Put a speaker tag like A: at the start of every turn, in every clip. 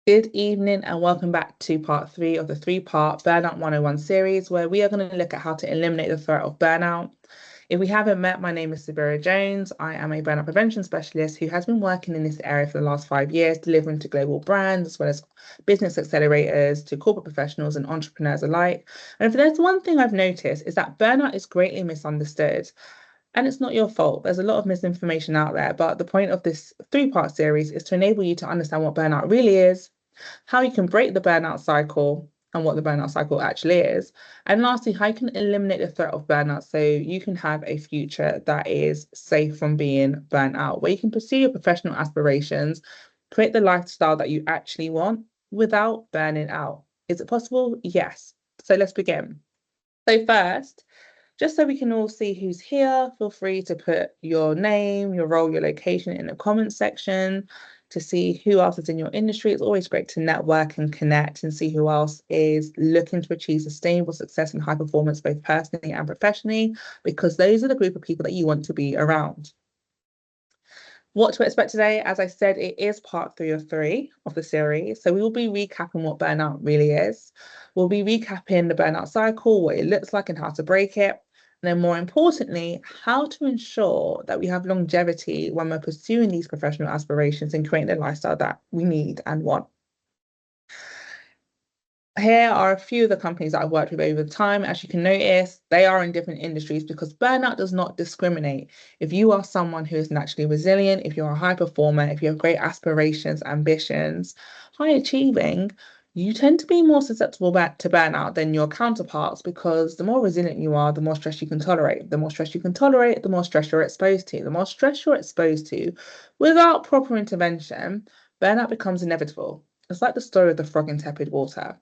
A: Good evening and welcome back to part three of the three-part Burnout 101 series, where we are going to look at how to eliminate the threat of burnout. If we haven't met, my name is Sabira Jones. I am a burnout prevention specialist who has been working in this area for the last 5 years, delivering to global brands as well as business accelerators to corporate professionals and entrepreneurs alike. And if there's one thing I've noticed is that burnout is greatly misunderstood. And it's not your fault. There's a lot of misinformation out there, but the point of this three-part series is to enable you to understand what burnout really is, how you can break the burnout cycle and what the burnout cycle actually is. And lastly, how you can eliminate the threat of burnout so you can have a future that is safe from being burnt out, where you can pursue your professional aspirations, create the lifestyle that you actually want without burning out. Is it possible? Yes. So let's begin. So first, just so we can all see who's here, feel free to put your name, your role, your location in the comments section to see who else is in your industry. It's always great to network and connect and see who else is looking to achieve sustainable success and high performance, both personally and professionally, because those are the group of people that you want to be around. What to expect today? As I said, it is part three of the series. So we will be recapping what burnout really is. We'll be recapping the burnout cycle, what it looks like and how to break it. And then more importantly, how to ensure that we have longevity when we're pursuing these professional aspirations and creating the lifestyle that we need and want. Here are a few of the companies that I've worked with over time. As you can notice, they are in different industries because burnout does not discriminate. If you are someone who is naturally resilient, if you're a high performer, if you have great aspirations, ambitions, high achieving, you tend to be more susceptible to burnout than your counterparts because the more resilient you are, the more stress you can tolerate. The more stress you can tolerate, the more stress you're exposed to. The more stress you're exposed to without proper intervention, burnout becomes inevitable. It's like the story of the frog in tepid water.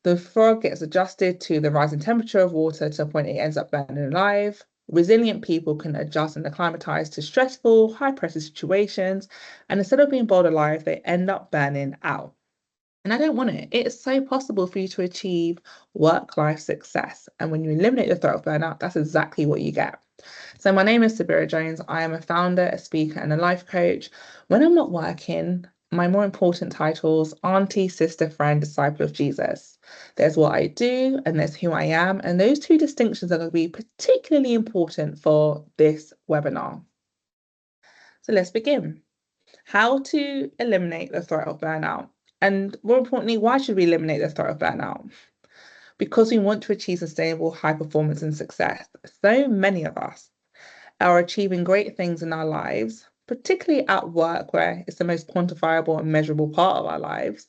A: The frog gets adjusted to the rising temperature of water to a point it ends up burning alive. Resilient people can adjust and acclimatize to stressful, high pressure situations, and instead of being boiled alive, they end up burning out. And I don't want it. It is so possible for you to achieve work-life success. And when you eliminate the threat of burnout, that's exactly what you get. So my name is Sabira Jones. I am a founder, a speaker, and a life coach. When I'm not working, my more important titles, auntie, sister, friend, disciple of Jesus. There's what I do and there's who I am. And those two distinctions are going to be particularly important for this webinar. So let's begin. How to eliminate the threat of burnout. And more importantly, why should we eliminate the threat of burnout? Because we want to achieve sustainable high performance and success. So many of us are achieving great things in our lives, particularly at work, where it's the most quantifiable and measurable part of our lives.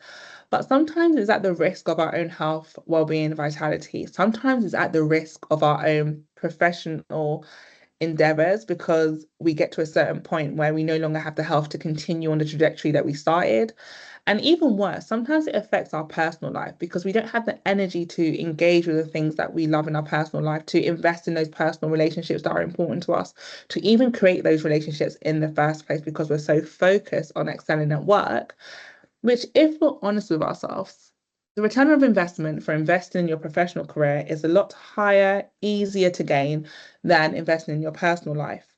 A: But sometimes it's at the risk of our own health, well-being, vitality. Sometimes it's at the risk of our own professional endeavors because we get to a certain point where we no longer have the health to continue on the trajectory that we started. And even worse, sometimes it affects our personal life because we don't have the energy to engage with the things that we love in our personal life, to invest in those personal relationships that are important to us, to even create those relationships in the first place because we're so focused on excelling at work, which, if we're honest with ourselves, the return of investment for investing in your professional career is a lot higher, easier to gain than investing in your personal life,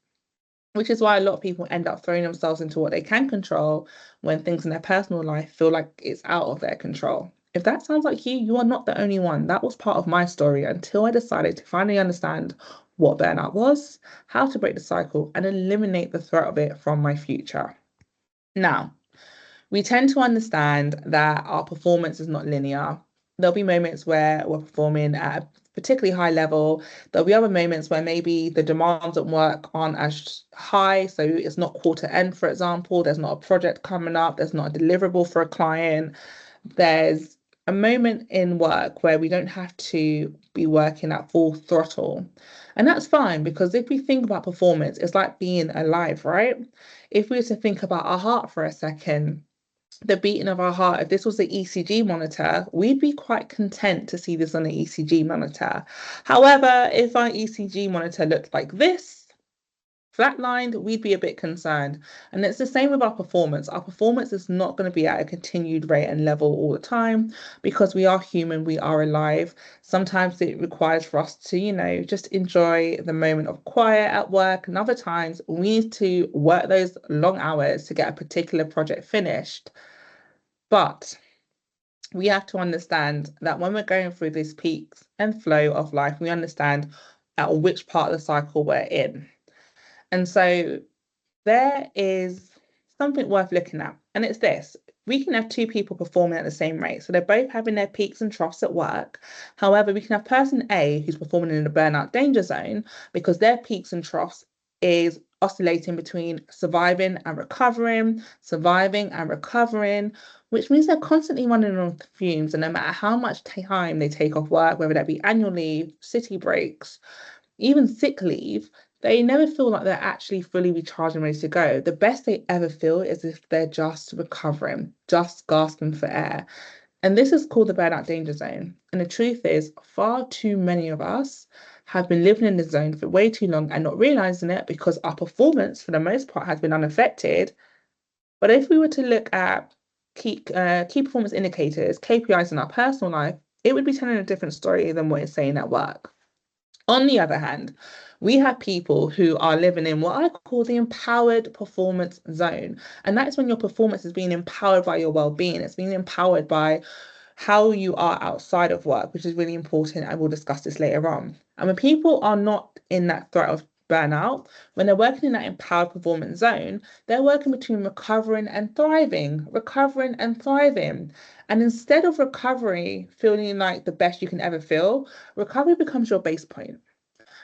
A: which is why a lot of people end up throwing themselves into what they can control when things in their personal life feel like it's out of their control. If that sounds like you are not the only one. That was part of my story until I decided to finally understand what burnout was, how to break the cycle, and eliminate the threat of it from my future. Now, we tend to understand that our performance is not linear. There'll be moments where we're performing at a particularly high level. There'll be other moments where maybe the demands at work aren't as high. So it's not quarter end, for example. There's not a project coming up. There's not a deliverable for a client. There's a moment in work where we don't have to be working at full throttle. And that's fine because if we think about performance, it's like being alive, right? If we were to think about our heart for a second, the beating of our heart, if this was the ECG monitor, we'd be quite content to see this on the ECG monitor. However, if our ECG monitor looked like this, flatlined, we'd be a bit concerned. And it's the same with our performance. Our performance is not going to be at a continued rate and level all the time because we are human, we are alive. Sometimes it requires for us to, just enjoy the moment of quiet at work. And other times we need to work those long hours to get a particular project finished. But we have to understand that when we're going through this peaks and flow of life, we understand at which part of the cycle we're in. And so there is something worth looking at, and it's this. We can have two people performing at the same rate. So they're both having their peaks and troughs at work. However, we can have person A who's performing in the burnout danger zone because their peaks and troughs is oscillating between surviving and recovering, which means they're constantly running on fumes. And no matter how much time they take off work, whether that be annual leave, city breaks, even sick leave, they never feel like they're actually fully recharged and ready to go. The best they ever feel is if they're just recovering, just gasping for air. And this is called the burnout danger zone. And the truth is, far too many of us have been living in the zone for way too long and not realizing it because our performance, for the most part, has been unaffected. But if we were to look at key performance indicators, KPIs in our personal life, it would be telling a different story than what it's saying at work. On the other hand, we have people who are living in what I call the empowered performance zone. And that's when your performance is being empowered by your well-being. It's being empowered by how you are outside of work, which is really important. I will discuss this later on. And when people are not in that threat of burnout, when they're working in that empowered performance zone, they're working between recovering and thriving, recovering and thriving. And instead of recovery feeling like the best you can ever feel, recovery becomes your base point.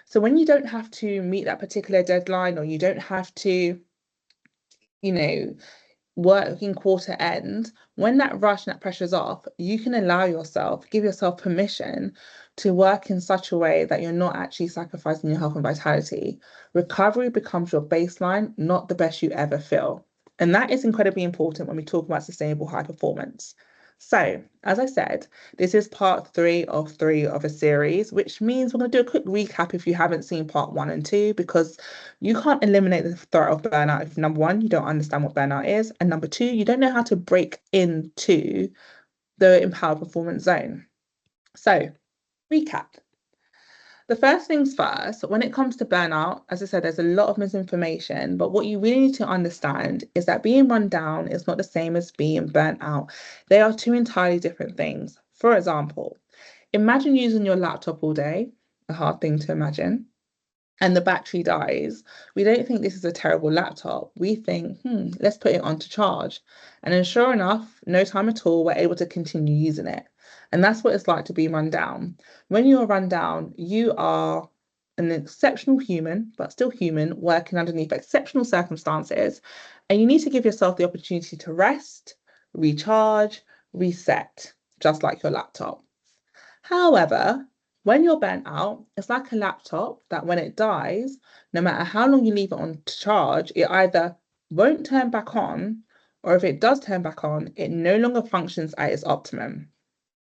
A: So when you don't have to meet that particular deadline or you don't have to, you know, working quarter end, when that rush and that pressure's off, you can allow yourself, give yourself permission to work in such a way that you're not actually sacrificing your health and vitality. Recovery becomes your baseline, not the best you ever feel. And that is incredibly important when we talk about sustainable high performance. So, as I said, this is part three of a series, which means we're going to do a quick recap if you haven't seen part 1 and 2, because you can't eliminate the threat of burnout if number one, you don't understand what burnout is, and number two, you don't know how to break into the empowered performance zone. So, recap. The first things first, when it comes to burnout, as I said, there's a lot of misinformation, but what you really need to understand is that being run down is not the same as being burnt out. They are two entirely different things. For example, imagine using your laptop all day, a hard thing to imagine, and the battery dies. We don't think this is a terrible laptop. We think, let's put it on to charge. And then sure enough, no time at all, we're able to continue using it. And that's what it's like to be run down. When you're run down, you are an exceptional human, but still human, working underneath exceptional circumstances. And you need to give yourself the opportunity to rest, recharge, reset, just like your laptop. However, when you're burnt out, it's like a laptop that when it dies, no matter how long you leave it on to charge, it either won't turn back on, or if it does turn back on, it no longer functions at its optimum.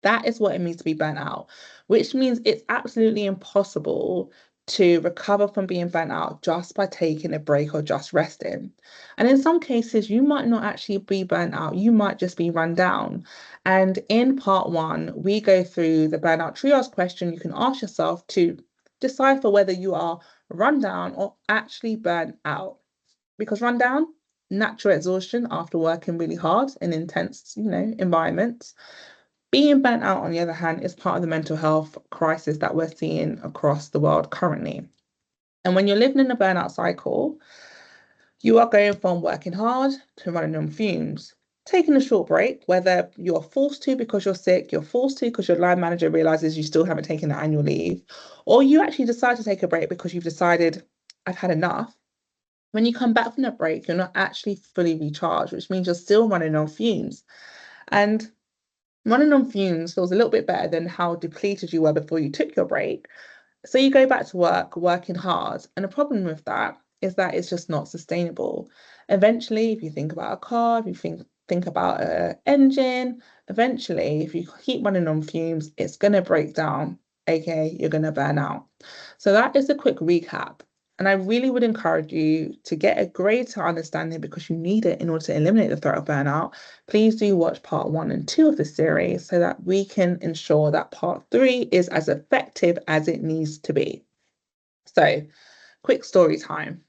A: That is what it means to be burnt out, which means it's absolutely impossible to recover from being burnt out just by taking a break or just resting. And in some cases, you might not actually be burnt out, you might just be run down. And in part 1, we go through the burnout triage question you can ask yourself to decipher whether you are run down or actually burnt out. Because run down, natural exhaustion after working really hard in intense, environments. Being burnt out, on the other hand, is part of the mental health crisis that we're seeing across the world currently. And when you're living in a burnout cycle, you are going from working hard to running on fumes. Taking a short break, whether you're forced to because you're sick, you're forced to because your line manager realizes you still haven't taken the annual leave, or you actually decide to take a break because you've decided, I've had enough. When you come back from that break, you're not actually fully recharged, which means you're still running on fumes. And running on fumes feels a little bit better than how depleted you were before you took your break. So you go back to work, working hard. And the problem with that is that it's just not sustainable. Eventually, if you think about a car, if you think about an engine, eventually, if you keep running on fumes, it's going to break down, aka you're going to burn out. So that is a quick recap. And I really would encourage you to get a greater understanding, because you need it in order to eliminate the threat of burnout. Please do watch part 1 and 2 of the series so that we can ensure that part 3 is as effective as it needs to be. So, quick story time.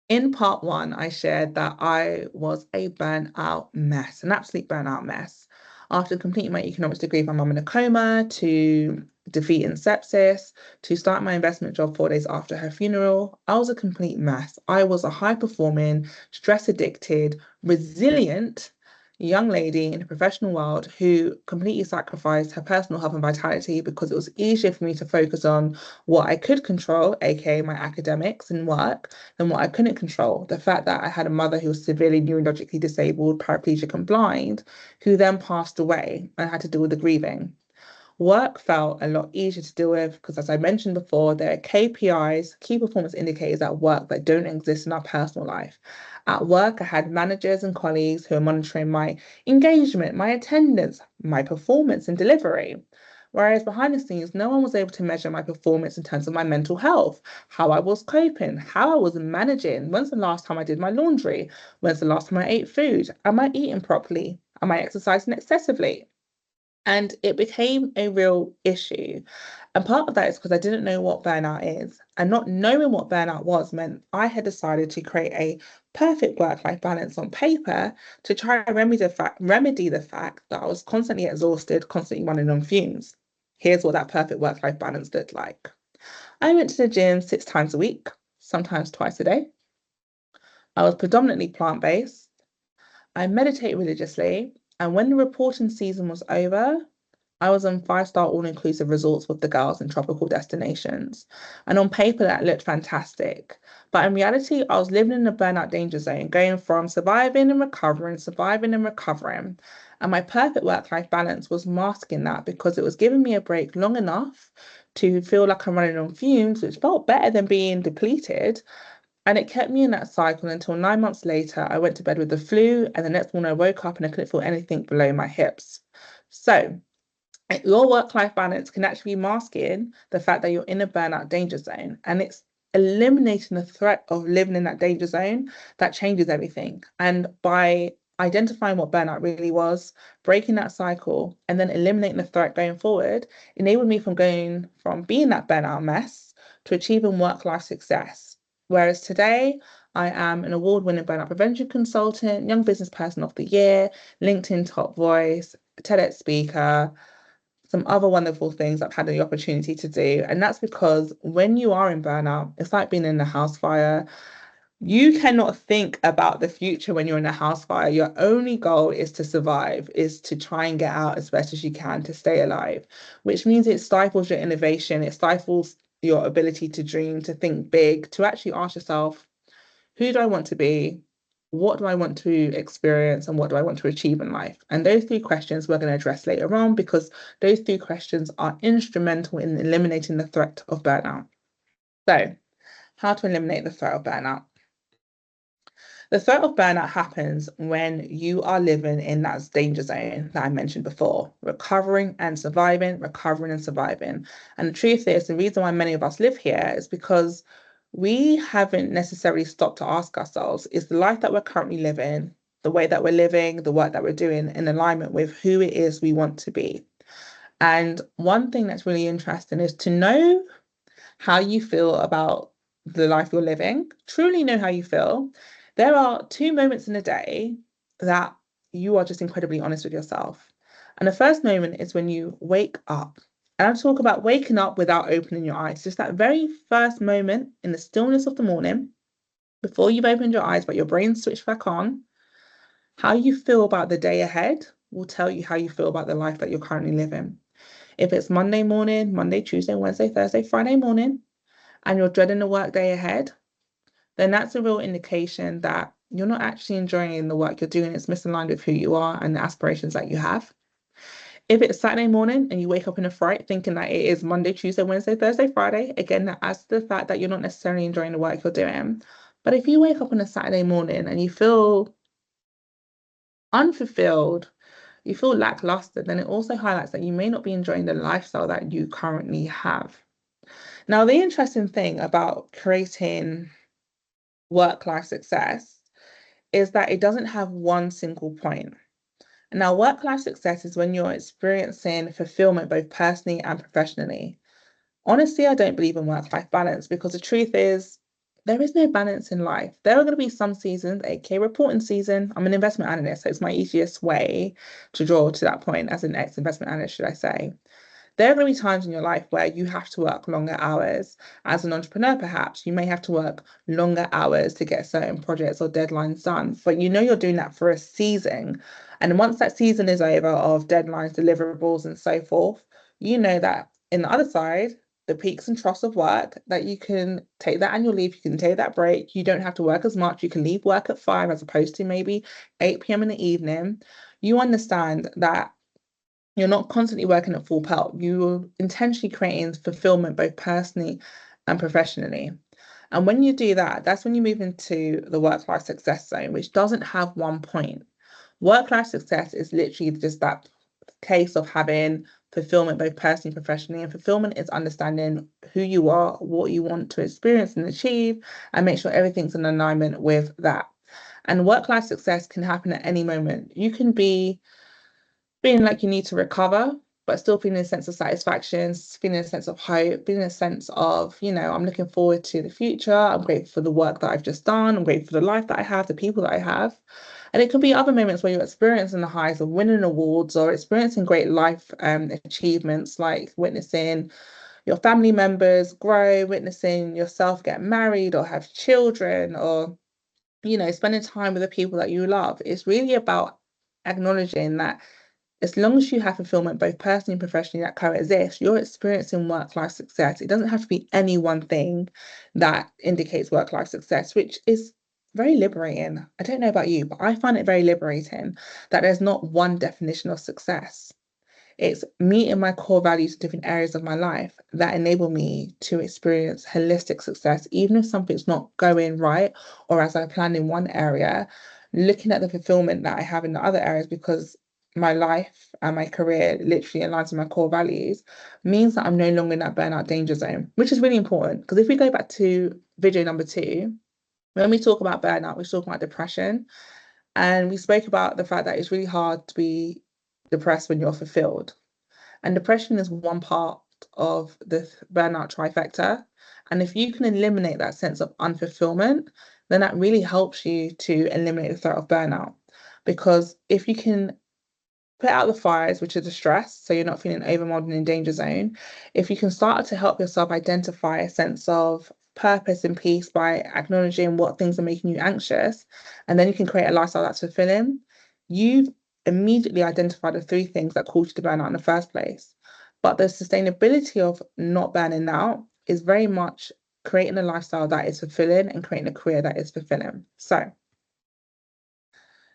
A: In part one, I shared that I was a burnout mess, an absolute burnout mess. After completing my economics degree with my mum in a coma, to defeating sepsis, to start my investment job 4 days after her funeral, I was a complete mess. I was a high performing, stress addicted, resilient young lady in the professional world who completely sacrificed her personal health and vitality because it was easier for me to focus on what I could control, aka my academics and work, than what I couldn't control. The fact that I had a mother who was severely neurologically disabled, paraplegic, and blind, who then passed away and had to deal with the grieving. Work felt a lot easier to deal with because, as I mentioned before, there are KPIs, key performance indicators at work that don't exist in our personal life. At work, I had managers and colleagues who were monitoring my engagement, my attendance, my performance and delivery. Whereas behind the scenes, no one was able to measure my performance in terms of my mental health, how I was coping, how I was managing. When's the last time I did my laundry? When's the last time I ate food? Am I eating properly? Am I exercising excessively? And it became a real issue. And part of that is because I didn't know what burnout is. And not knowing what burnout was meant I had decided to create a perfect work-life balance on paper to try and remedy the fact that I was constantly exhausted, constantly running on fumes. Here's what that perfect work-life balance looked like. I went to the gym 6 times a week, sometimes twice a day. I was predominantly plant-based. I meditate religiously. And when the reporting season was over, I was on 5-star all-inclusive resorts with the girls in tropical destinations. And on paper, that looked fantastic. But in reality, I was living in a burnout danger zone, going from surviving and recovering, surviving and recovering. And my perfect work-life balance was masking that because it was giving me a break long enough to feel like I'm running on fumes, which felt better than being depleted. And it kept me in that cycle until 9 months later, I went to bed with the flu, and the next morning I woke up and I couldn't feel anything below my hips. So, your work-life balance can actually be masking the fact that you're in a burnout danger zone. And it's eliminating the threat of living in that danger zone that changes everything. And by identifying what burnout really was, breaking that cycle, and then eliminating the threat going forward, enabled me from going from being that burnout mess to achieving work-life success. Whereas today, I am an award-winning burnout prevention consultant, Young Business Person of the Year, LinkedIn top voice, TEDx speaker, some other wonderful things I've had the opportunity to do. And that's because when you are in burnout, it's like being in a house fire. You cannot think about the future when you're in a house fire. Your only goal is to survive, is to try and get out as best as you can to stay alive, which means it stifles your innovation, it stifles your ability to dream, to think big, to actually ask yourself, who do I want to be? What do I want to experience? And what do I want to achieve in life? And those three questions we're going to address later on because those three questions are instrumental in eliminating the threat of burnout. So, how to eliminate the threat of burnout? The threat of burnout happens when you are living in that danger zone that I mentioned before, recovering and surviving, recovering and surviving. And the truth is, the reason why many of us live here is because we haven't necessarily stopped to ask ourselves, is the life that we're currently living, the way that we're living, the work that we're doing in alignment with who it is we want to be? And one thing that's really interesting is to know how you feel about the life you're living, truly know how you feel. There are 2 moments in a day that you are just incredibly honest with yourself. And the first moment is when you wake up. And I talk about waking up without opening your eyes. Just that very first moment in the stillness of the morning, before you've opened your eyes, but your brain switched back on, how you feel about the day ahead will tell you how you feel about the life that you're currently living. If it's Monday morning, Monday, Tuesday, Wednesday, Thursday, Friday morning, and you're dreading the work day ahead, then that's a real indication that you're not actually enjoying the work you're doing. It's misaligned with who you are and the aspirations that you have. If it's Saturday morning and you wake up in a fright thinking that it is Monday, Tuesday, Wednesday, Thursday, Friday, again, that adds to the fact that you're not necessarily enjoying the work you're doing. But if you wake up on a Saturday morning and you feel unfulfilled, you feel lackluster, then it also highlights that you may not be enjoying the lifestyle that you currently have. Now, the interesting thing about creating work-life success is that it doesn't have one single point. Now, work-life success is when you're experiencing fulfillment both personally and professionally. Honestly, I don't believe in work-life balance because the truth is there is no balance in life. There are going to be some seasons, aka reporting season. I'm an investment analyst, so it's my easiest way to draw to that point as an ex-investment analyst, should I say. There are going to be times in your life where you have to work longer hours. As an entrepreneur, perhaps you may have to work longer hours to get certain projects or deadlines done, but you know you're doing that for a season. And once that season is over of deadlines, deliverables, and so forth, you know that in the other side, the peaks and troughs of work, that you can take that annual leave, you can take that break, you don't have to work as much, you can leave work at 5 as opposed to maybe 8 p.m. in the evening. You understand that you're not constantly working at full pelt. You're intentionally creating fulfillment both personally and professionally. And when you do that, that's when you move into the work-life success zone, which doesn't have one point. Work-life success is literally just that case of having fulfillment both personally and professionally. And fulfillment is understanding who you are, what you want to experience and achieve, and make sure everything's in alignment with that. And work-life success can happen at any moment. You can be feeling like you need to recover, but still feeling a sense of satisfaction, feeling a sense of hope, feeling a sense of, I'm looking forward to the future. I'm grateful for the work that I've just done. I'm grateful for the life that I have, the people that I have. And it can be other moments where you're experiencing the highs of winning awards or experiencing great life achievements, like witnessing your family members grow, witnessing yourself get married or have children, or, spending time with the people that you love. It's really about acknowledging that as long as you have fulfillment, both personally and professionally, that coexist, you're experiencing work-life success. It doesn't have to be any one thing that indicates work-life success, which is very liberating. I don't know about you, but I find it very liberating that there's not one definition of success. It's meeting my core values in different areas of my life that enable me to experience holistic success, even if something's not going right or as I planned in one area, looking at the fulfillment that I have in the other areas because my life and my career literally aligns with my core values means that I'm no longer in that burnout danger zone, which is really important. Because if we go back to video number 2, when we talk about burnout, we're talking about depression. And we spoke about the fact that it's really hard to be depressed when you're fulfilled. And depression is one part of the burnout trifecta. And if you can eliminate that sense of unfulfillment, then that really helps you to eliminate the threat of burnout. Because if you can put out the fires, which are the stress, so you're not feeling overwhelmed and in danger zone, if you can start to help yourself identify a sense of purpose and peace by acknowledging what things are making you anxious, and then you can create a lifestyle that's fulfilling, you've immediately identified the 3 things that caused you to burn out in the first place. But the sustainability of not burning out is very much creating a lifestyle that is fulfilling and creating a career that is fulfilling. So,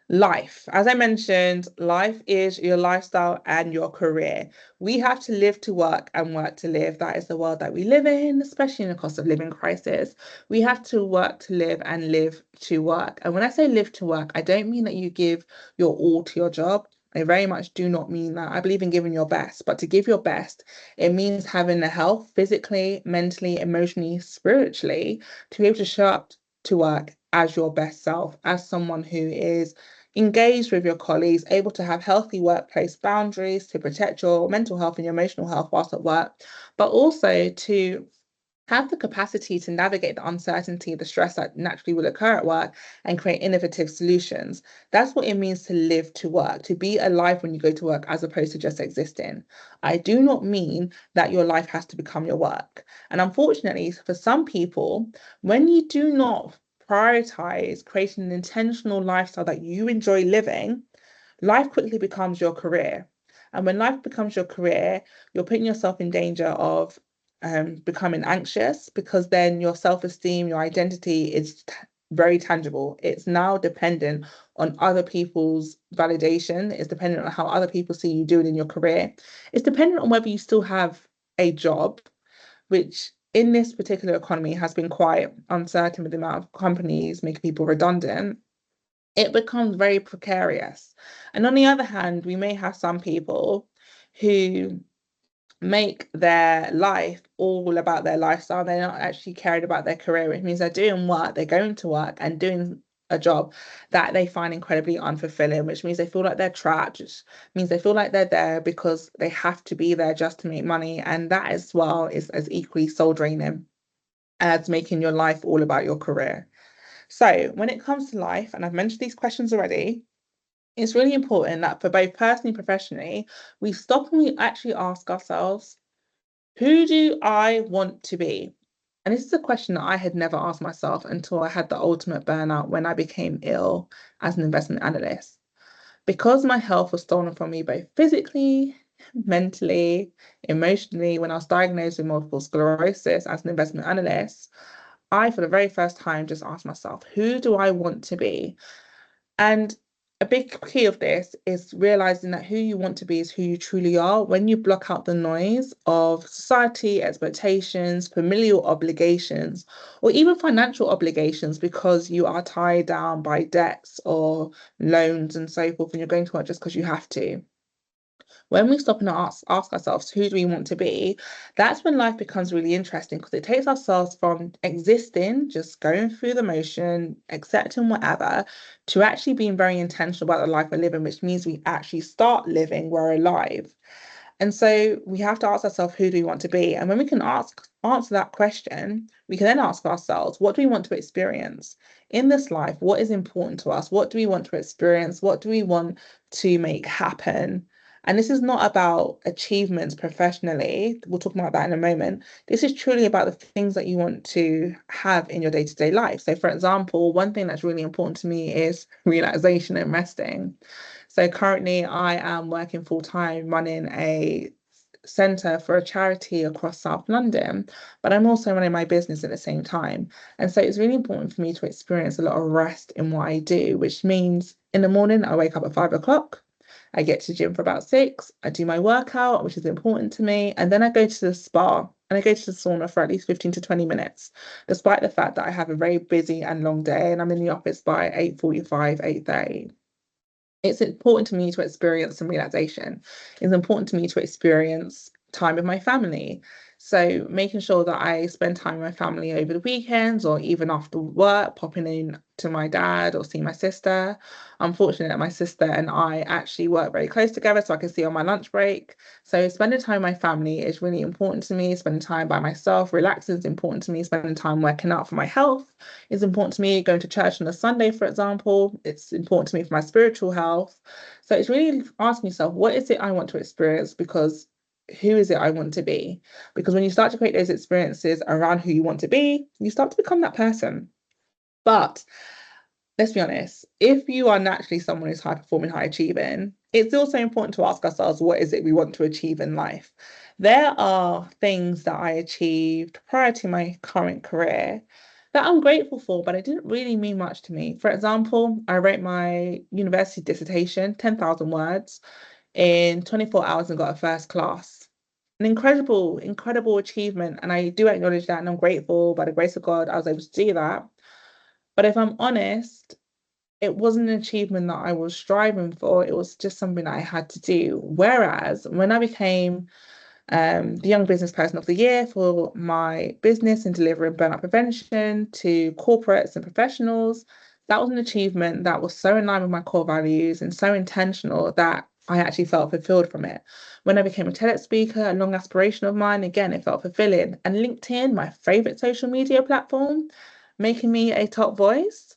A: life. As I mentioned, life is your lifestyle and your career. We have to live to work and work to live. That is the world that we live in, especially in the cost of living crisis. We have to work to live and live to work. And when I say live to work, I don't mean that you give your all to your job. I very much do not mean that. I believe in giving your best, but to give your best, it means having the health physically, mentally, emotionally, spiritually to be able to show up to work as your best self, as someone who is engaged with your colleagues, able to have healthy workplace boundaries to protect your mental health and your emotional health whilst at work, but also to have the capacity to navigate the uncertainty, the stress that naturally will occur at work and create innovative solutions. That's what it means to live to work, to be alive when you go to work as opposed to just existing. I do not mean that your life has to become your work. And unfortunately, for some people, when you do not prioritize creating an intentional lifestyle that you enjoy living, life quickly becomes your career. And when life becomes your career, you're putting yourself in danger of becoming anxious because then your self-esteem, your identity is very tangible. It's now dependent on other people's validation. It's dependent on how other people see you doing in your career. It's dependent on whether you still have a job, which in this particular economy has been quite uncertain with the amount of companies making people redundant. It becomes very precarious. And on the other hand, we may have some people who make their life all about their lifestyle. They're not actually caring about their career, which means they're doing work, they're going to work and doing a job that they find incredibly unfulfilling, which means they feel like they're trapped, which means they feel like they're there because they have to be there just to make money. And that as well is as equally soul draining. as making your life all about your career. So when it comes to life, and I've mentioned these questions already, it's really important that for both personally and professionally, we stop and we actually ask ourselves, who do I want to be? And this is a question that I had never asked myself until I had the ultimate burnout when I became ill as an investment analyst. Because my health was stolen from me both physically, mentally, emotionally, when I was diagnosed with multiple sclerosis as an investment analyst, I, for the very first time, just asked myself, who do I want to be? And a big key of this is realizing that who you want to be is who you truly are. When you block out the noise of society, expectations, familial obligations, or even financial obligations because you are tied down by debts or loans and so forth, and you're going to work just because you have to. When we stop and ask ourselves, who do we want to be? That's when life becomes really interesting because it takes ourselves from existing, just going through the motion, accepting whatever, to actually being very intentional about the life we're living, which means we actually start living, we're alive. And so we have to ask ourselves, who do we want to be? And when we can answer that question, we can then ask ourselves, what do we want to experience in this life? What is important to us? What do we want to experience? What do we want to make happen? And this is not about achievements professionally. We'll talk about that in a moment. This is truly about the things that you want to have in your day-to-day life. So, for example, one thing that's really important to me is relaxation and resting. So currently I am working full time running a centre for a charity across South London, but I'm also running my business at the same time. And so it's really important for me to experience a lot of rest in what I do, which means in the morning I wake up at 5 o'clock. I get to the gym for about 6. I do my workout, which is important to me, and then I go to the spa and I go to the sauna for at least 15 to 20 minutes, despite the fact that I have a very busy and long day and I'm in the office by 8:45, 8:30. It's important to me to experience some relaxation. It's important to me to experience time with my family. So making sure that I spend time with my family over the weekends or even after work, popping in to my dad or see my sister. I'm fortunate that my sister and I actually work very close together, so I can see on my lunch break. So spending time with my family is really important to me. Spending time by myself, relaxing is important to me. Spending time working out for my health is important to me. Going to church on a Sunday, for example, it's important to me for my spiritual health. So it's really asking yourself, what is it I want to experience? Because who is it I want to be? Because when you start to create those experiences around who you want to be, you start to become that person. But let's be honest, if you are naturally someone who's high performing, high achieving, it's also important to ask ourselves, what is it we want to achieve in life? There are things that I achieved prior to my current career that I'm grateful for, but it didn't really mean much to me. For example, I wrote my university dissertation, 10,000 words, in 24 hours and got a first class. An incredible, incredible achievement. And I do acknowledge that and I'm grateful by the grace of God, I was able to do that. But if I'm honest, it wasn't an achievement that I was striving for. It was just something that I had to do. Whereas when I became the Young Business Person of the Year for my business in delivering burnout prevention to corporates and professionals, that was an achievement that was so in line with my core values and so intentional that I actually felt fulfilled from it. When I became a TEDx speaker, a long aspiration of mine, again, it felt fulfilling. And LinkedIn, my favorite social media platform, making me a top voice,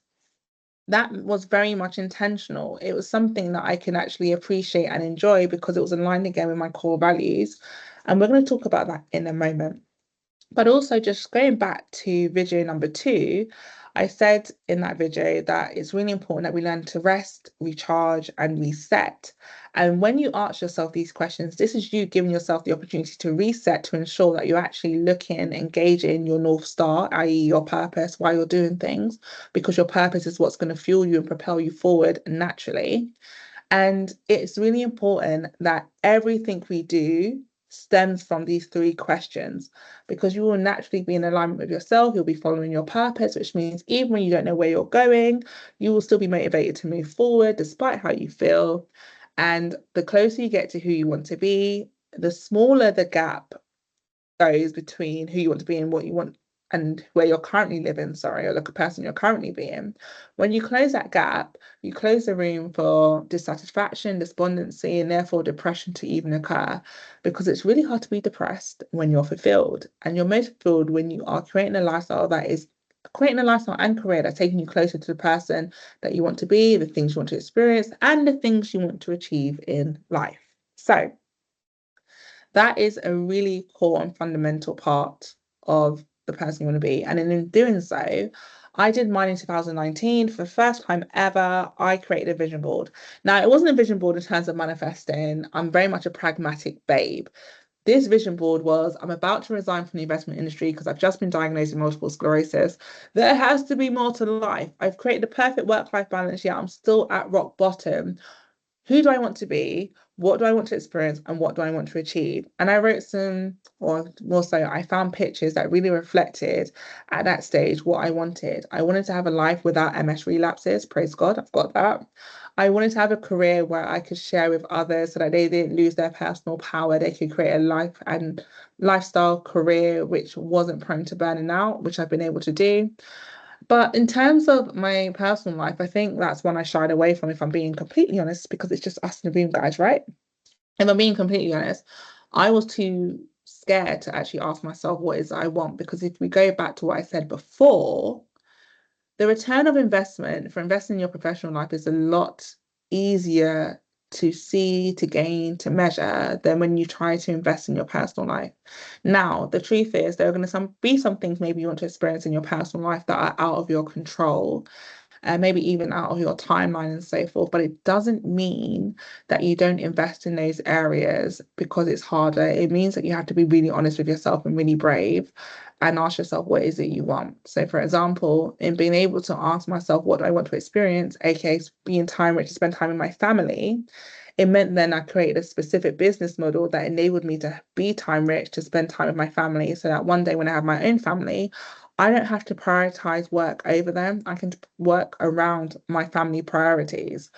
A: that was very much intentional. It was something that I can actually appreciate and enjoy because it was aligned again with my core values. And we're going to talk about that in a moment. But also, just going back to video number 2, I said in that video that it's really important that we learn to rest, recharge, and reset. And when you ask yourself these questions, this is you giving yourself the opportunity to reset to ensure that you're actually looking, engaging your North Star, i.e., your purpose, while you're doing things, because your purpose is what's going to fuel you and propel you forward naturally. And it's really important that everything we do stems from these 3 questions because you will naturally be in alignment with yourself. You'll be following your purpose, which means even when you don't know where you're going, you will still be motivated to move forward despite how you feel. And the closer you get to who you want to be, the smaller the gap goes between who you want to be and what you want and where you're currently living, sorry, or the person you're currently being, when you close that gap, you close the room for dissatisfaction, despondency, and therefore depression to even occur. Because it's really hard to be depressed when you're fulfilled. And you're most fulfilled when you are creating a lifestyle that is creating a lifestyle and career that's taking you closer to the person that you want to be, the things you want to experience, and the things you want to achieve in life. So that is a really core and fundamental part of the person you want to be. And in doing so, I did mine in 2019 for the first time ever. I created a vision board. Now, it wasn't a vision board in terms of manifesting. I'm very much a pragmatic babe. This vision board was I'm about to resign from the investment industry because I've just been diagnosed with multiple sclerosis. There has to be more to life. I've created the perfect work-life balance, yet I'm still at rock bottom. Who do I want to be? What do I want to experience? And what do I want to achieve? And I wrote some, or more so, I found pictures that really reflected at that stage what I wanted. I wanted to have a life without MS relapses. Praise God, I've got that. I wanted to have a career where I could share with others so that they didn't lose their personal power. They could create a life and lifestyle career which wasn't prone to burning out, which I've been able to do. But in terms of my personal life, I think that's one I shied away from, if I'm being completely honest, because it's just us in the room, guys, right? If I'm being completely honest, I was too scared to actually ask myself what is I want. Because if we go back to what I said before, the return of investment for investing in your professional life is a lot easier to see, to gain, to measure than when you try to invest in your personal life. Now, the truth is there are going to be some things maybe you want to experience in your personal life that are out of your control, maybe even out of your timeline and so forth. But it doesn't mean that you don't invest in those areas because it's harder. It means that you have to be really honest with yourself and really brave and ask yourself, what is it you want? So, for example, in being able to ask myself, what do I want to experience, aka being time rich to spend time with my family, it meant then I created a specific business model that enabled me to be time rich, to spend time with my family, so that one day when I have my own family, I don't have to prioritize work over them. I can work around my family priorities.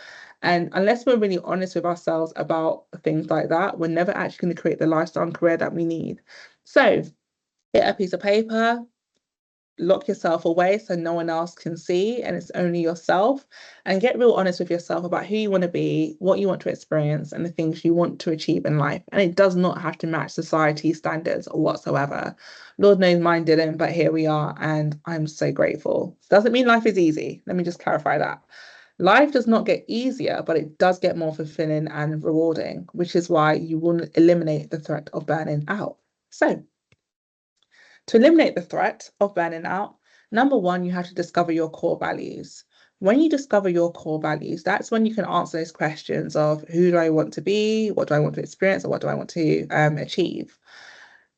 A: And unless we're really honest with ourselves about things like that, we're never actually going to create the lifestyle and career that we need. So get a piece of paper, lock yourself away so no one else can see and it's only yourself, and get real honest with yourself about who you want to be, what you want to experience, and the things you want to achieve in life. And it does not have to match society standards whatsoever. Lord knows mine didn't, but here we are, and I'm so grateful. Doesn't mean life is easy. Let me just clarify that. Life does not get easier, but it does get more fulfilling and rewarding, which is why you will eliminate the threat of burning out. So to eliminate the threat of burning out, number one, you have to discover your core values. When you discover your core values, that's when you can answer those questions of who do I want to be, what do I want to experience, or what do I want to achieve.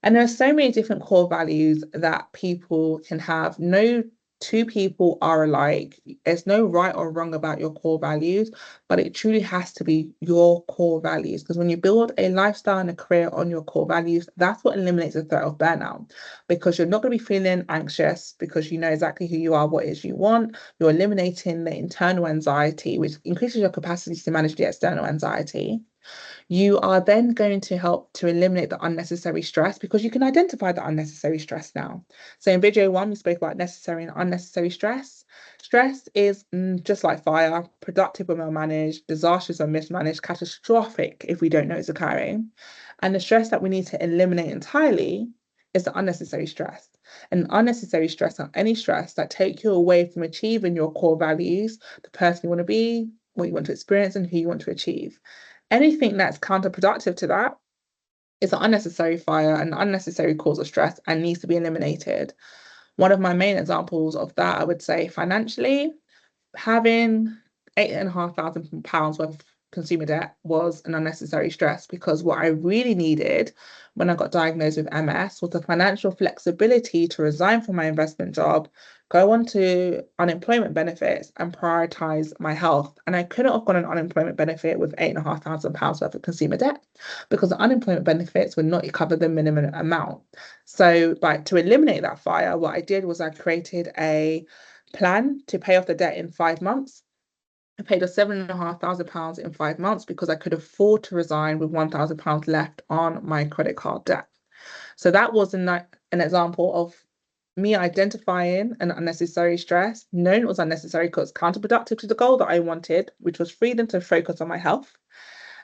A: And there are so many different core values that people can have. No two people are alike. There's no right or wrong about your core values, but it truly has to be your core values. Because when you build a lifestyle and a career on your core values, that's what eliminates the threat of burnout. Because you're not going to be feeling anxious because you know exactly who you are, what it is you want. You're eliminating the internal anxiety, which increases your capacity to manage the external anxiety. You are then going to help to eliminate the unnecessary stress because you can identify the unnecessary stress now. So in video one, we spoke about necessary and unnecessary stress. Stress is just like fire, productive when well managed, disastrous when mismanaged, catastrophic if we don't know it's occurring. And the stress that we need to eliminate entirely is the unnecessary stress. And unnecessary stress are any stress that take you away from achieving your core values, the person you want to be, what you want to experience, and who you want to achieve. Anything that's counterproductive to that is an unnecessary fire, an unnecessary cause of stress, and needs to be eliminated. One of my main examples of that, I would say financially, having £8,500 worth of consumer debt was an unnecessary stress, because what I really needed when I got diagnosed with MS was the financial flexibility to resign from my investment job, go on to unemployment benefits, and prioritize my health. And I couldn't have got an unemployment benefit with £8,500 worth of consumer debt, because the unemployment benefits would not cover the minimum amount. So, to eliminate that fire, what I did was I created a plan to pay off the debt in 5 months. I paid off £7,500 in 5 months because I could afford to resign with £1,000 left on my credit card debt. So that was an example of me identifying an unnecessary stress, knowing it was unnecessary because counterproductive to the goal that I wanted, which was freedom to focus on my health.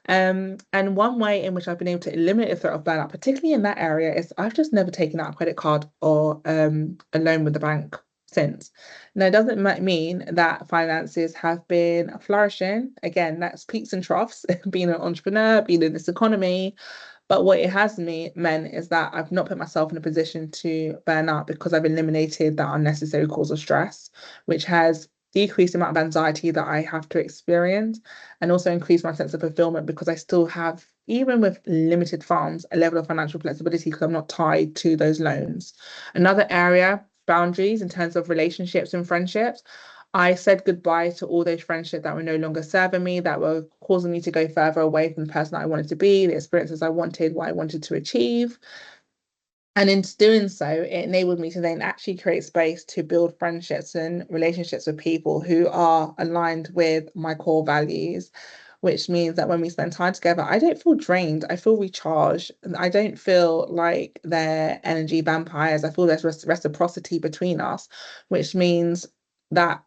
A: And one way in which I've been able to eliminate the threat of burnout, particularly in that area, is I've just never taken out a credit card or a loan with the bank since. Now, it doesn't mean that finances have been flourishing. Again, that's peaks and troughs, being an entrepreneur, being in this economy. But what it has meant is that I've not put myself in a position to burn out because I've eliminated that unnecessary cause of stress, which has decreased the amount of anxiety that I have to experience and also increased my sense of fulfillment because I still have, even with limited funds, a level of financial flexibility because I'm not tied to those loans. Another area, boundaries in terms of relationships and friendships. I said goodbye to all those friendships that were no longer serving me, that were causing me to go further away from the person that I wanted to be, the experiences I wanted, what I wanted to achieve. And in doing so, it enabled me to then actually create space to build friendships and relationships with people who are aligned with my core values, which means that when we spend time together, I don't feel drained. I feel recharged. I don't feel like they're energy vampires. I feel there's reciprocity between us, which means that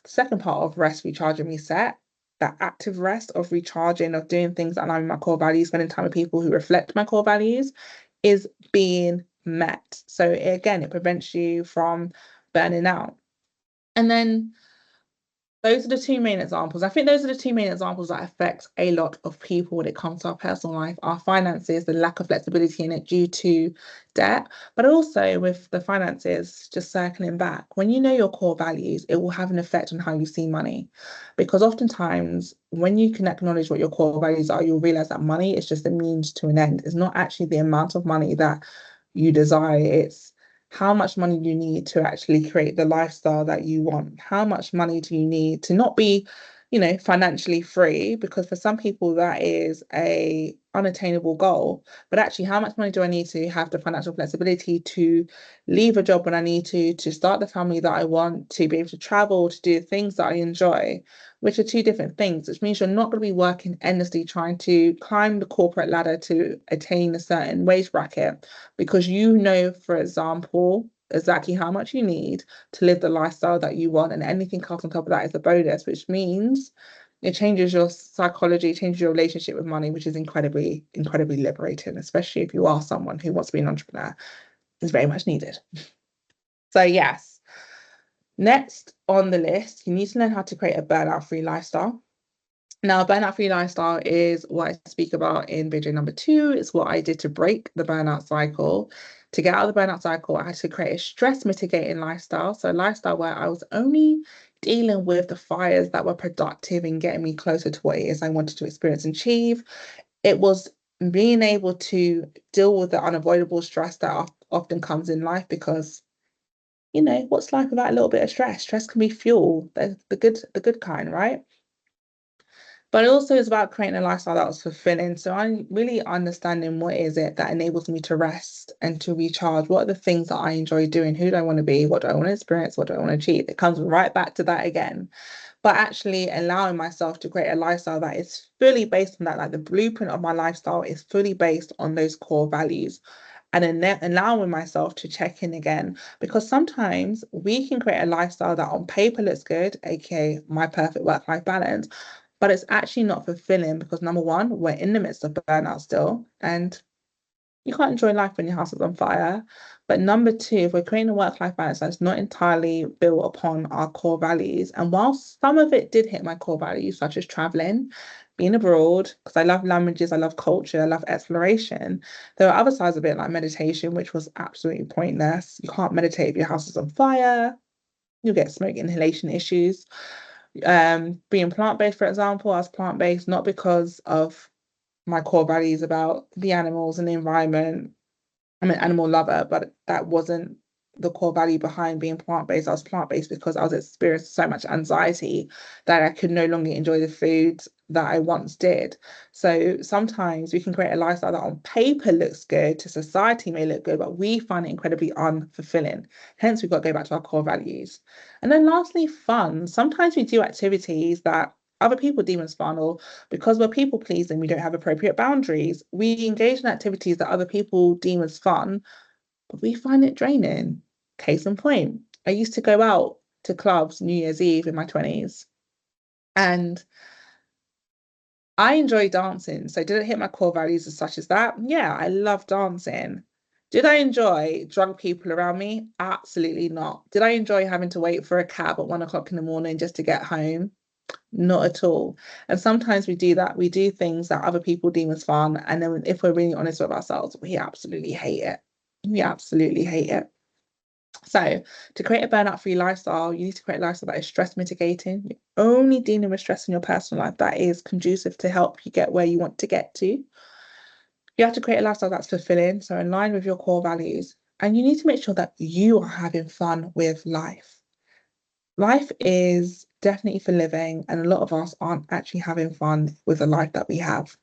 A: second part of rest, recharging, reset, that active rest of recharging, of doing things that align with my core values, spending time with people who reflect my core values, is being met. So again, it prevents you from burning out. And then those are the two main examples. I think those are the two main examples that affect a lot of people when it comes to our personal life, our finances, the lack of flexibility in it due to debt, but also with the finances, just circling back, when you know your core values, it will have an effect on how you see money. Because oftentimes, when you can acknowledge what your core values are, you'll realize that money is just a means to an end. It's not actually the amount of money that you desire, it's how much money you need to actually create the lifestyle that you want. How much money do you need to not be, financially free? Because for some people that is a unattainable goal. But actually, how much money do I need to have the financial flexibility to leave a job when I need to start the family that I want, to be able to travel, to do things that I enjoy, which are two different things, which means you're not going to be working endlessly trying to climb the corporate ladder to attain a certain wage bracket because you know, for example, exactly how much you need to live the lifestyle that you want, and anything else on top of that is a bonus, which means it changes your psychology, changes your relationship with money, which is incredibly, incredibly liberating, especially if you are someone who wants to be an entrepreneur. It's very much needed. So yes, next on the list, you need to learn how to create a burnout-free lifestyle. Now, burnout-free lifestyle is what I speak about in video number 2. It's what I did to break the burnout cycle. To get out of the burnout cycle, I had to create a stress mitigating lifestyle. So a lifestyle where I was only dealing with the fires that were productive and getting me closer to what it is I wanted to experience and achieve. It was being able to deal with the unavoidable stress that often comes in life because what's life without a little bit of stress? Stress can be fuel, the good kind, right? But it also is about creating a lifestyle that was fulfilling. So I'm really understanding what is it that enables me to rest and to recharge. What are the things that I enjoy doing? Who do I want to be? What do I want to experience? What do I want to achieve? It comes right back to that again. But actually allowing myself to create a lifestyle that is fully based on that, like the blueprint of my lifestyle is fully based on those core values. And then allowing myself to check in again, because sometimes we can create a lifestyle that on paper looks good, aka my perfect work-life balance, but it's actually not fulfilling because number one, we're in the midst of burnout still, and you can't enjoy life when your house is on fire. But number two, if we're creating a work-life balance that's not entirely built upon our core values, and while some of it did hit my core values, such as traveling, being abroad, because I love languages, I love culture, I love exploration, there are other sides of it like meditation, which was absolutely pointless. You can't meditate if your house is on fire. You'll get smoke inhalation issues. Being plant-based, for example, I was plant-based not because of my core values about the animals and the environment. I'm an animal lover, but that wasn't the core value behind being plant-based. I was plant-based because I was experiencing so much anxiety that I could no longer enjoy the foods that I once did. So sometimes we can create a lifestyle that on paper looks good, to society may look good, but we find it incredibly unfulfilling. Hence, we've got to go back to our core values. And then lastly, fun. Sometimes we do activities that other people deem as fun, or because we're people pleasing, we don't have appropriate boundaries. We engage in activities that other people deem as fun, but we find it draining. Case in point, I used to go out to clubs New Year's Eve in my 20s, and I enjoy dancing. So did it hit my core values as such as that? Yeah, I love dancing. Did I enjoy drunk people around me? Absolutely not. Did I enjoy having to wait for a cab at 1 o'clock in the morning just to get home? Not at all. And sometimes we do that. We do things that other people deem as fun. And then if we're really honest with ourselves, we absolutely hate it. We absolutely hate it. So to create a burnout-free lifestyle, you need to create a lifestyle that is stress mitigating. You're only dealing with stress in your personal life that is conducive to help you get where you want to get to. You have to create a lifestyle that's fulfilling, so in line with your core values. And you need to make sure that you are having fun with life. Life is definitely for living, and a lot of us aren't actually having fun with the life that we have.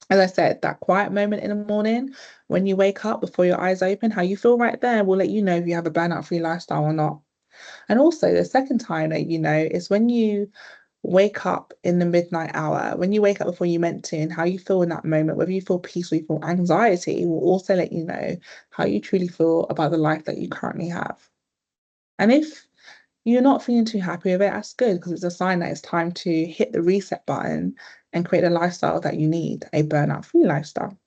A: As I said, that quiet moment in the morning when you wake up before your eyes open, how you feel right there will let you know if you have a burnout-free lifestyle or not. And also, the second time that you know is when you wake up in the midnight hour, when you wake up before you meant to, and how you feel in that moment, whether you feel peace or you feel anxiety, will also let you know how you truly feel about the life that you currently have. And if you're not feeling too happy with it, that's good because it's a sign that it's time to hit the reset button and create a lifestyle that you need, a burnout-free lifestyle.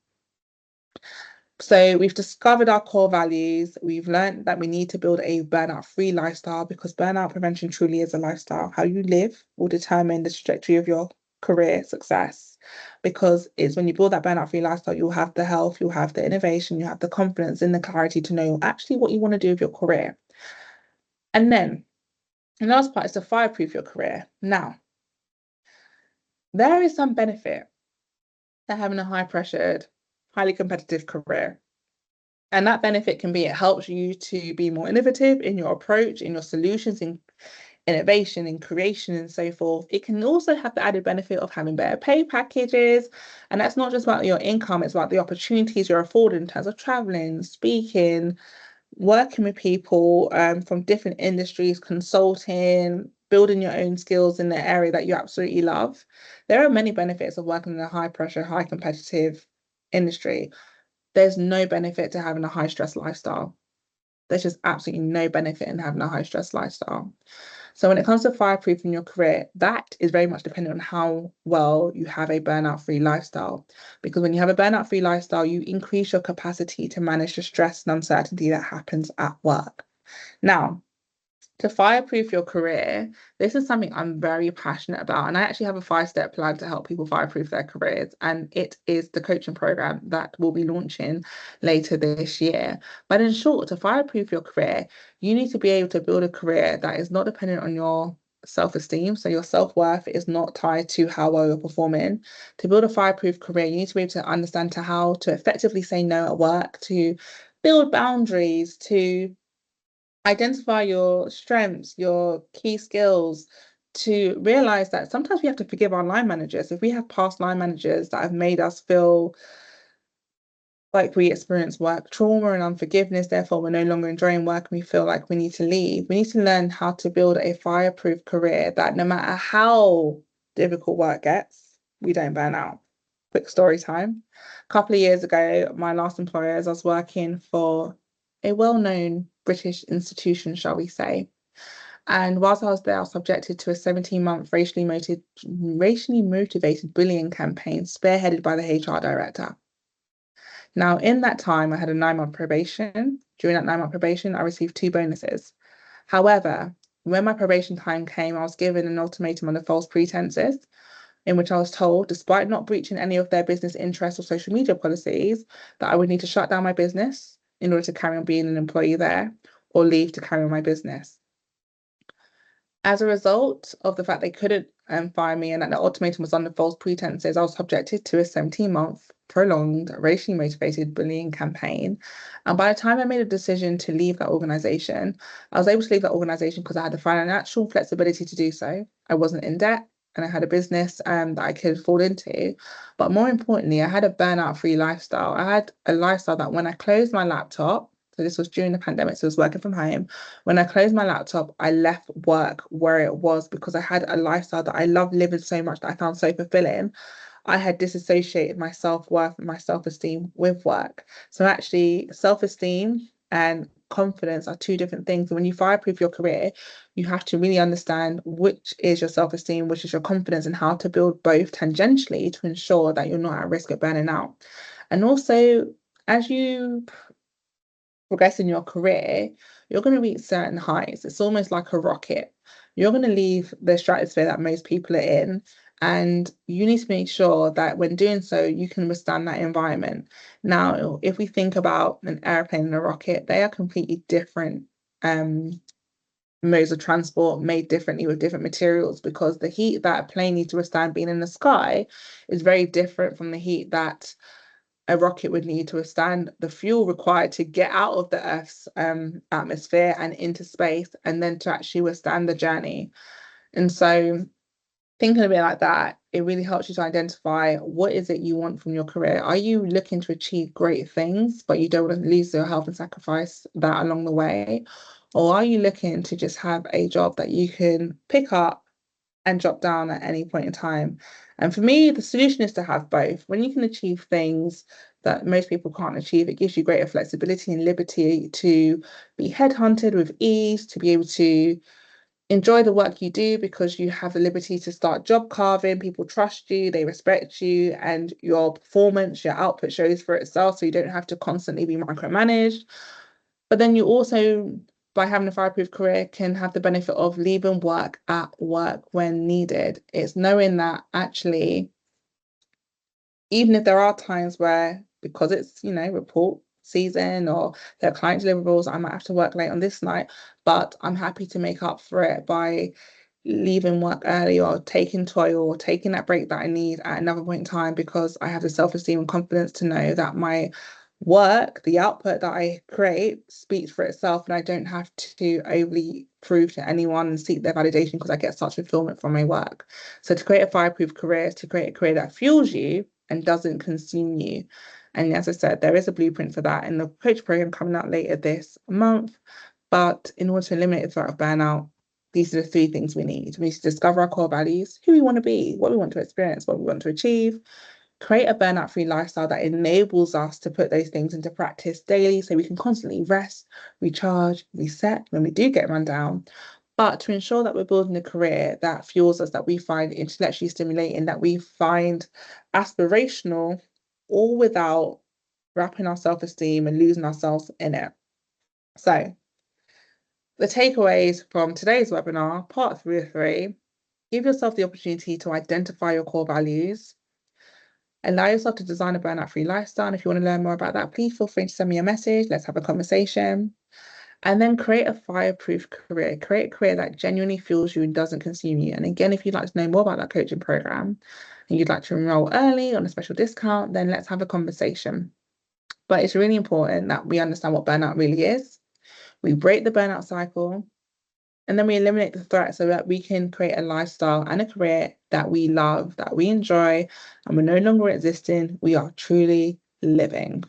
A: So we've discovered our core values. We've learned that we need to build a burnout-free lifestyle because burnout prevention truly is a lifestyle. How you live will determine the trajectory of your career success because it's when you build that burnout-free lifestyle, you'll have the health, you'll have the innovation, you have the confidence and the clarity to know actually what you want to do with your career. And then the last part is to fireproof your career. Now, there is some benefit to having a high-pressured, highly competitive career. And that benefit can be it helps you to be more innovative in your approach, in your solutions, in innovation, in creation, and so forth. It can also have the added benefit of having better pay packages. And that's not just about your income, it's about the opportunities you're afforded in terms of traveling, speaking, working with people from different industries, consulting, building your own skills in the area that you absolutely love. There are many benefits of working in a high pressure, high competitive industry. There's no benefit to having a high stress lifestyle. There's just absolutely no benefit in having a high stress lifestyle. So when it comes to fireproofing your career, that is very much dependent on how well you have a burnout-free lifestyle. Because when you have a burnout-free lifestyle, you increase your capacity to manage the stress and uncertainty that happens at work. Now, to fireproof your career, this is something I'm very passionate about. And I actually have a 5-step plan to help people fireproof their careers. And it is the coaching program that we'll be launching later this year. But in short, to fireproof your career, you need to be able to build a career that is not dependent on your self-esteem. So your self-worth is not tied to how well you're performing. To build a fireproof career, you need to be able to understand to how to effectively say no at work, to build boundaries, to identify your strengths, your key skills, to realize that sometimes we have to forgive our line managers. If we have past line managers that have made us feel like we experience work trauma and unforgiveness, therefore we're no longer enjoying work and we feel like we need to leave. We need to learn how to build a fireproof career that no matter how difficult work gets, we don't burn out. Quick story time. A couple of years ago, my last employer, as I was working for a well-known British institution, shall we say. And whilst I was there, I was subjected to a 17-month racially motivated bullying campaign spearheaded by the HR director. Now, in that time, I had a 9-month probation. During that 9-month probation, I received 2 bonuses. However, when my probation time came, I was given an ultimatum under false pretenses, in which I was told, despite not breaching any of their business interests or social media policies, that I would need to shut down my business in order to carry on being an employee there or leave to carry on my business. As a result of the fact they couldn't fire me and that the ultimatum was under false pretenses, I was subjected to a 17-month prolonged racially motivated bullying campaign. And by the time I made a decision to leave that organization, I was able to leave that organization because I had the financial flexibility to do so. I wasn't in debt and I had a business that I could fall into. But more importantly, I had a burnout-free lifestyle. I had a lifestyle that when I closed my laptop, so this was during the pandemic, so I was working from home. When I closed my laptop, I left work where it was because I had a lifestyle that I loved living so much that I found so fulfilling. I had disassociated my self-worth and my self-esteem with work. So actually, self-esteem and confidence are two different things. And when you fireproof your career, you have to really understand which is your self-esteem, which is your confidence, and how to build both tangentially to ensure that you're not at risk of burning out. And also, as you progress in your career, you're going to reach certain heights. It's almost like a rocket. You're going to leave the stratosphere that most people are in, and you need to make sure that when doing so, you can withstand that environment. Now, if we think about an airplane and a rocket, they are completely different modes of transport made differently with different materials, because the heat that a plane needs to withstand being in the sky is very different from the heat that a rocket would need to withstand the fuel required to get out of the Earth's atmosphere and into space, and then to actually withstand the journey. And so, thinking of it like that, it really helps you to identify what is it you want from your career. Are you looking to achieve great things, but you don't want to lose your health and sacrifice that along the way? Or are you looking to just have a job that you can pick up and drop down at any point in time? And for me, the solution is to have both. When you can achieve things that most people can't achieve, it gives you greater flexibility and liberty to be headhunted with ease, to be able to enjoy the work you do because you have the liberty to start job carving. People trust you, they respect you, and your performance, your output shows for itself. So you don't have to constantly be micromanaged. But then you also, by having a fireproof career, can have the benefit of leaving work at work when needed. It's knowing that actually, even if there are times where, because it's, report season or there are client deliverables, I might have to work late on this night, but I'm happy to make up for it by leaving work early or taking toil or taking that break that I need at another point in time, because I have the self-esteem and confidence to know that my work, the output that I create, speaks for itself, and I don't have to overly prove to anyone and seek their validation because I get such fulfillment from my work. So to create a fireproof career is to create a career that fuels you and doesn't consume you. And as I said, there is a blueprint for that in the coach program coming out later this month. But in order to eliminate the threat of burnout, these are the three things we need. We need to discover our core values, who we want to be, what we want to experience, what we want to achieve, create a burnout-free lifestyle that enables us to put those things into practice daily so we can constantly rest, recharge, reset when we do get run down. But to ensure that we're building a career that fuels us, that we find intellectually stimulating, that we find aspirational, all without wrapping our self-esteem and losing ourselves in it. So the takeaways from today's webinar, part 3 of 3, give yourself the opportunity to identify your core values, allow yourself to design a burnout-free lifestyle. And if you want to learn more about that, please feel free to send me a message. Let's have a conversation. And then create a fireproof career. Create a career that genuinely fuels you and doesn't consume you. And again, if you'd like to know more about that coaching program and you'd like to enroll early on a special discount, then let's have a conversation. But it's really important that we understand what burnout really is. We break the burnout cycle, and then we eliminate the threat so that we can create a lifestyle and a career that we love, that we enjoy, and we're no longer existing. We are truly living.